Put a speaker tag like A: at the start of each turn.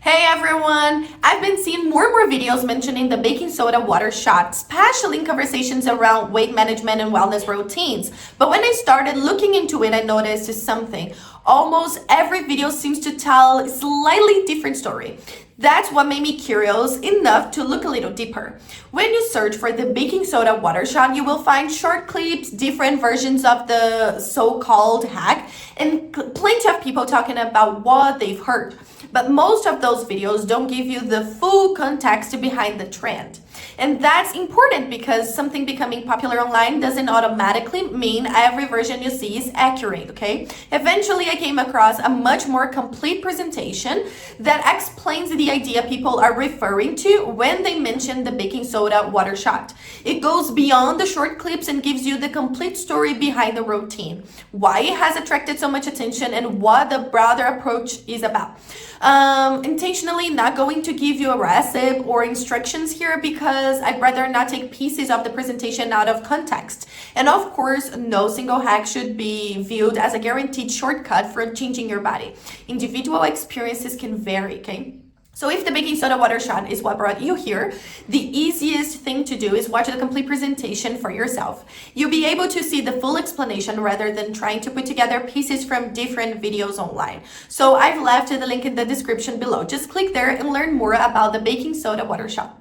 A: Hey everyone! I've been seeing more and more videos mentioning the baking soda water shot, especially in conversations around weight management and wellness routines. But when I started looking into it, I noticed something. Almost every video seems to tell a slightly different story. That's what made me curious enough to look a little deeper. When you search for the baking soda water shot, you will find short clips, different versions of the so-called hack, and plenty of people talking about what they've heard. But most of those videos don't give you the full context behind the trend. And that's important because something becoming popular online doesn't automatically mean every version you see is accurate, okay? Eventually, I came across a much more complete presentation that explains the idea people are referring to when they mention the baking soda water shot. It goes beyond the short clips and gives you the complete story behind the routine, why it has attracted so much attention, and what the broader approach is about. Intentionally not going to give you a recipe or instructions here because I'd rather not take pieces of the presentation out of context. And of course, no single hack should be viewed as a guaranteed shortcut for changing your body. Individual experiences can vary, okay? So if the baking soda water shot is what brought you here, the easiest thing to do is watch the complete presentation for yourself. You'll be able to see the full explanation rather than trying to put together pieces from different videos online. So I've left the link in the description below. Just click there and learn more about the baking soda water shot.